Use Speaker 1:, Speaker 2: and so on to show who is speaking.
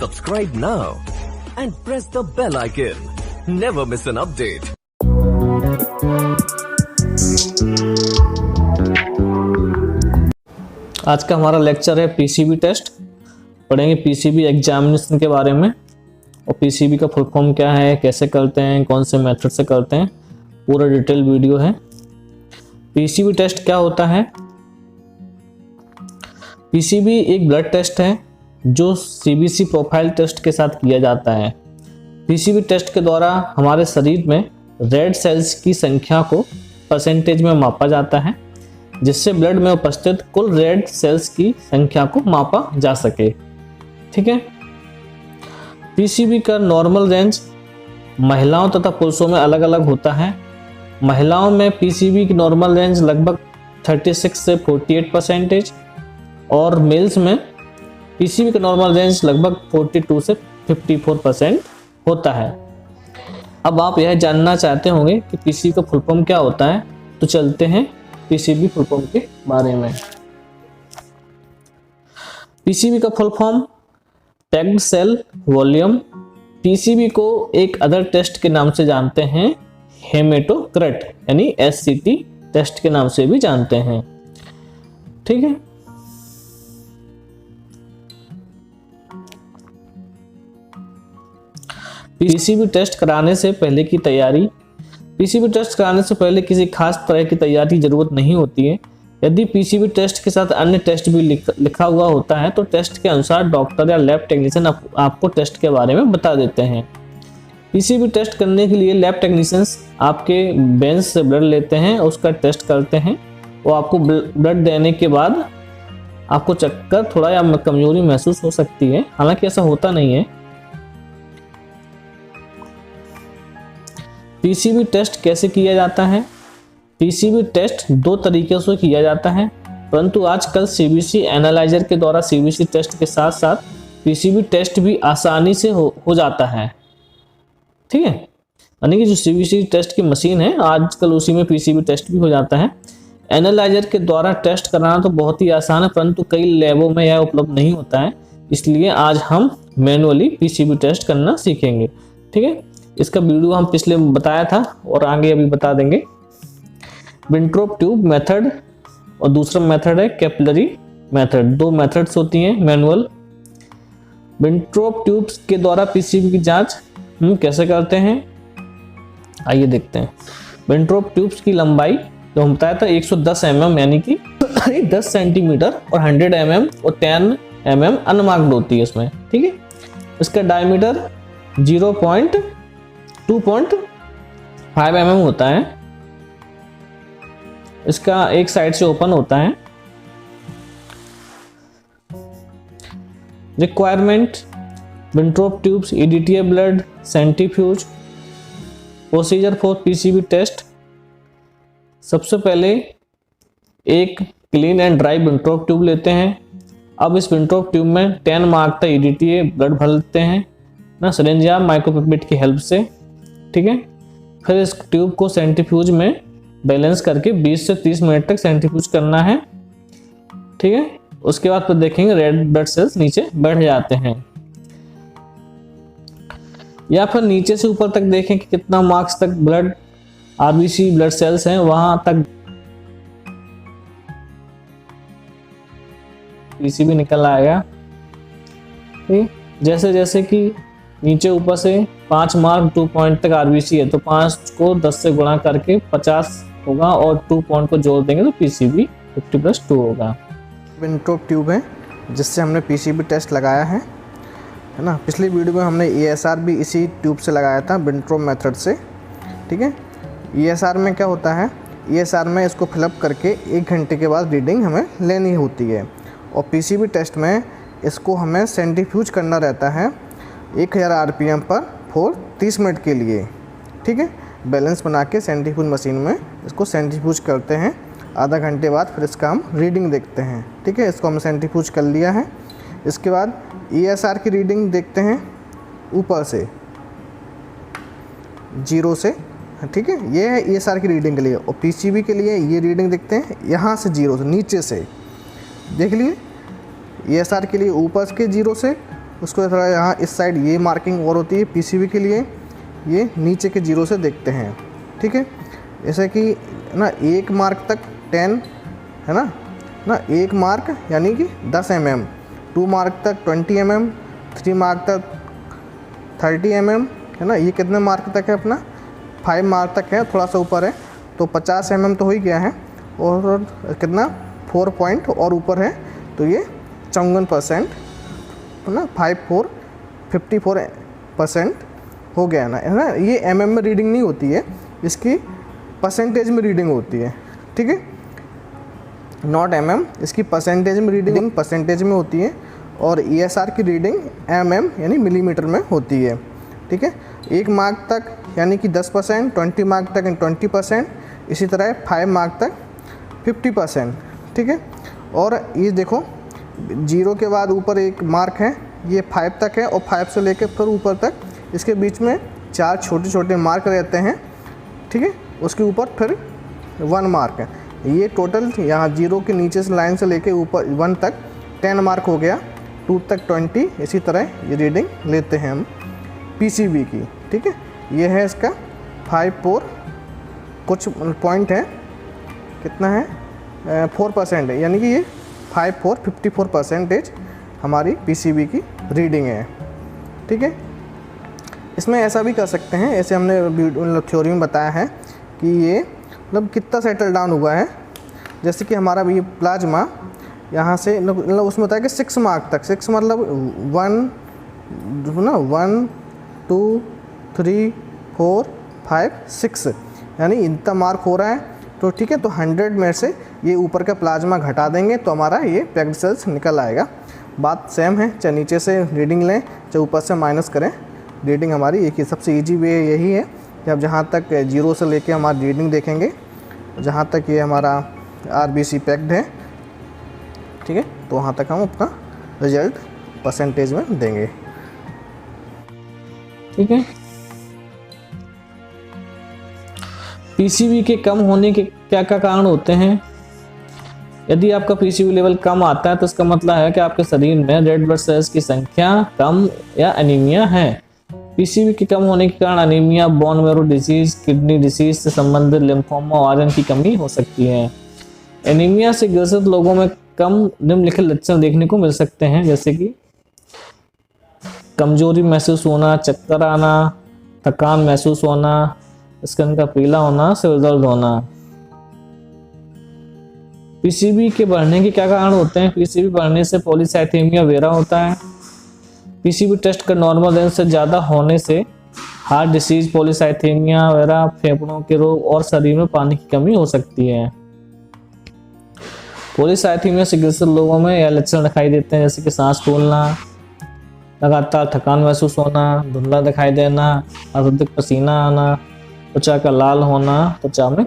Speaker 1: Subscribe now and press the bell icon. Never miss an update.
Speaker 2: आज का हमारा lecture है पीसीबी टेस्ट। पढ़ेंगे पीसीबी एग्जामिनेशन के बारे में और पीसीबी का फुल फॉर्म क्या है, कैसे करते हैं, कौन से मेथड से करते हैं, पूरा डिटेल वीडियो है। पीसीबी टेस्ट क्या होता है? पीसीबी एक ब्लड टेस्ट है जो सीबीसी प्रोफाइल टेस्ट के साथ किया जाता है। पीसीबी टेस्ट के द्वारा हमारे शरीर में रेड सेल्स की संख्या को परसेंटेज में मापा जाता है, जिससे ब्लड में उपस्थित कुल रेड सेल्स की संख्या को मापा जा सके। ठीक है। पीसीबी का नॉर्मल रेंज महिलाओं तथा पुरुषों में अलग अलग होता है। महिलाओं में पीसीबी की नॉर्मल रेंज लगभग 36 से 48% और मेल्स में पीसीबी का नॉर्मल रेंज लगभग 42 से 54% होता है। अब आप यह जानना चाहते होंगे कि पीसीबी का फुल फॉर्म क्या होता है, तो चलते हैं पीसीबी फुल फॉर्म के बारे में। पीसीबी का full form packed cell volume. PCB को एक अदर टेस्ट के नाम से जानते हैं, हेमेटोक्रेट यानी एससीटी टेस्ट के नाम से भी जानते हैं। ठीक है। पीसीबी टेस्ट कराने से पहले की तैयारी। पीसीबी टेस्ट कराने से पहले किसी खास तरह की तैयारी की जरूरत नहीं होती है। यदि पीसीबी टेस्ट के साथ अन्य टेस्ट भी लिखा हुआ होता है तो टेस्ट के अनुसार डॉक्टर या लैब टेक्नीशियन आपको टेस्ट के बारे में बता देते हैं। पीसीबी टेस्ट करने के लिए लैब टेक्नीशियंस आपके वेन्स से ब्लड लेते हैं, उसका टेस्ट करते हैं। वो आपको ब्लड देने के बाद आपको चक्कर थोड़ा या कमजोरी महसूस हो सकती है, हालांकि ऐसा होता नहीं है। पीसीबी टेस्ट कैसे किया जाता है? पीसीबी टेस्ट दो तरीके से किया जाता है, परंतु आजकल सीबीसी एनालाइजर के द्वारा सीबीसी टेस्ट के साथ साथ पीसीबी टेस्ट भी आसानी से हो जाता है। ठीक है। यानी कि जो सीबीसी टेस्ट की मशीन है आजकल उसी में पीसीबी टेस्ट भी हो जाता है। एनालाइजर के द्वारा टेस्ट कराना तो बहुत ही आसान है, परंतु कई लैबों में यह उपलब्ध नहीं होता है, इसलिए आज हम मैनुअली पीसीबी टेस्ट करना सीखेंगे। ठीक है। इसका वीडियो हम पिछले बताया था और आगे अभी बता देंगे। विंट्रोप ट्यूब मेथड और दूसरा मेथड है कैपिलरी मेथड। दो मेथड्स होती हैं मैनुअल। विंट्रोप ट्यूब्स के द्वारा पीसीबी की जांच हम कैसे करते हैं, आइए देखते हैं। विंट्रोप ट्यूब्स की लंबाई जो हम बताया था 110 mm यानी कि 10 सेंटीमीटर और 100 mm और 10 mm अनमार्क्ड होती है इसमें। ठीक है। इसका डायमीटर 2.5 mm होता है। इसका एक साइड से ओपन होता है। Requirement Wintrobe tubes, EDTA blood, centrifuge. Procedure for PCB test. सबसे पहले एक clean and dry Wintrobe tube लेते हैं। अब इस विंट्रोप ट्यूब में 10 मार्क तक ईडीटीए ब्लड भर लेते हैं ना, सिरिंज या माइक्रोपिपेट की हेल्प से। ठीक है। फिर इस ट्यूब को सेंट्रीफ्यूज में बैलेंस करके 20 से 30 मिनट तक सेंट्रीफ्यूज करना है। ठीक है। उसके बाद फिर देखेंगे रेड ब्लड सेल्स नीचे बढ़ जाते हैं, या फिर नीचे से ऊपर तक देखें कि कितना मार्क्स तक ब्लड आरबीसी ब्लड सेल्स हैं, वहां तक पीसीबी निकल आएगा। ठीक। जैसे जैसे कि नीचे ऊपर से 5 मार्क 2 पॉइंट तक आरबीसी है तो 5 को 10 से गुणा करके 50 होगा और 2 पॉइंट को जोड़ देंगे तो पीसीबी 50+2 होगा।
Speaker 3: विंट्रोप ट्यूब है जिससे हमने पीसीबी टेस्ट लगाया है ना। पिछली वीडियो में हमने ईएसआर भी इसी ट्यूब से लगाया था विंट्रोप मेथड से। ठीक है। ईएसआर में क्या होता है, ईएसआर में इसको फिलअप करके 1 घंटे के बाद रीडिंग हमें लेनी होती है, और पीसीबी टेस्ट में इसको हमें सेंट्रीफ्यूज करना रहता है 1000 आरपीएम पर फॉर 30 मिनट के लिए। ठीक है। बैलेंस बना के सेंट्रीफ्यूज मशीन में इसको सेंट्रीफ्यूज करते हैं। आधा घंटे बाद फिर इसका हम रीडिंग देखते हैं। ठीक है। इसको हम सेंट्रीफ्यूज कर लिया है। इसके बाद ईएसआर की रीडिंग देखते हैं ऊपर से 0 से। ठीक है। ये है ईएसआर की रीडिंग के लिए, और पीसीबी के लिए ये रीडिंग देखते हैं यहाँ से 0 से, नीचे से। देख लिए ईएसआर के लिए ऊपर के 0 से उसको थोड़ा यहाँ इस साइड ये मार्किंग और होती है पीसीबी के लिए, ये नीचे के जीरो से देखते हैं, ठीक है। जैसे कि ना 1 मार्क तक 10 है ना 1 मार्क यानी कि 10 mm, 2 मार्क तक 20 mm, 3 मार्क तक 30 mm है ना। ये कितने मार्क तक है अपना 5 मार्क तक है, थोड़ा सा ऊपर है तो 50 mm तो हो ही गया है, और कितना 4 पॉइंट और ऊपर है तो ये 54% है ना, 54% हो गया है ना। ये mm में रीडिंग नहीं होती है, इसकी परसेंटेज में रीडिंग होती है, ठीक है, नॉट mm, इसकी परसेंटेज में रीडिंग परसेंटेज में होती है, और ESR की रीडिंग mm यानी मिलीमीटर में होती है, ठीक है। 1 मार्क तक यानी कि 10%, 20 मार्क तक 20%, इसी तरह 5 मार्क तक 50%, ठीक है। और ये देखो 0 के बाद ऊपर एक मार्क है, ये 5 तक है, और 5 से लेकर फिर ऊपर तक इसके बीच में 4 छोटे छोटे मार्क रहते हैं, ठीक है। उसके ऊपर फिर 1 मार्क है। ये टोटल यहाँ 0 के नीचे से लाइन से लेके ऊपर 1 तक 10 मार्क हो गया, 2 तक 20, इसी तरह ये रीडिंग लेते हैं हम पीसीबी की, ठीक है। ये है इसका 54 कुछ पॉइंट है, कितना है 4% है, यानी कि ये 54% हमारी पीसीबी की रीडिंग है, ठीक है। इसमें ऐसा भी कर सकते हैं, ऐसे हमने थ्योरी में बताया है कि ये मतलब कितना सेटल डाउन हुआ है। जैसे कि हमारा ये प्लाज्मा यहाँ से मतलब उसमें होता है कि 6 मार्क तक, 6 मतलब 1 2 3 4 5 6 यानी इतना मार्क हो रहा है, तो ठीक है। तो 100 में से ये ऊपर का प्लाज्मा घटा देंगे तो हमारा ये पैक्ड सेल्स निकल आएगा। बात सेम है, चाहे नीचे से रीडिंग लें चाहे ऊपर से माइनस करें, रीडिंग हमारी एक ही। सबसे इजी वे यही है कि अब जहाँ तक 0 से लेके हमारी रीडिंग देखेंगे, जहाँ तक ये हमारा RBC पैक्ड है, ठीक है, तो वहाँ तक हम अपना रिजल्ट परसेंटेज में देंगे,
Speaker 2: ठीक है। पीसीबी के कम होने के क्या क्या कारण होते हैं? यदि आपका पीसीबी लेवल कम आता है तो इसका मतलब है कि आपके शरीर में रेड ब्लड सेल्स की संख्या कम या एनीमिया है। पीसीबी के कम होने के कारण anaemia, bone marrow disease, kidney disease से संबंधित लिम्फोमा और आयरन की कमी हो सकती है। एनीमिया से ग्रसित लोगों में कम निम्नलिखित लक्षण देखने को मिल सकते हैं, जैसे कि कमजोरी महसूस होना, चक्कर आना, थकान महसूस होना, स्किन का पीला होना, सिर दर्द होना। पीसीबी के बढ़ने के क्या कारण होते हैं? पीसीबी बढ़ने से पॉलीसाइथेमिया वेरा होता है। पीसीबी टेस्ट का नॉर्मल रेंज से ज़्यादा होने से हार्ट डिसीज, पॉलीसाइथेमिया वेरा, फेफड़ों के रोग और शरीर में पानी की कमी हो सकती है। पॉलीसाइथेमिया से ग्रसित लोगों में यह लक्षण दिखाई देते हैं, जैसे कि सांस फूलना, लगातार थकान महसूस होना, धुंधला दिखाई देना, अत्यधिक पसीना आना, त्वचा का लाल होना, त्वचा में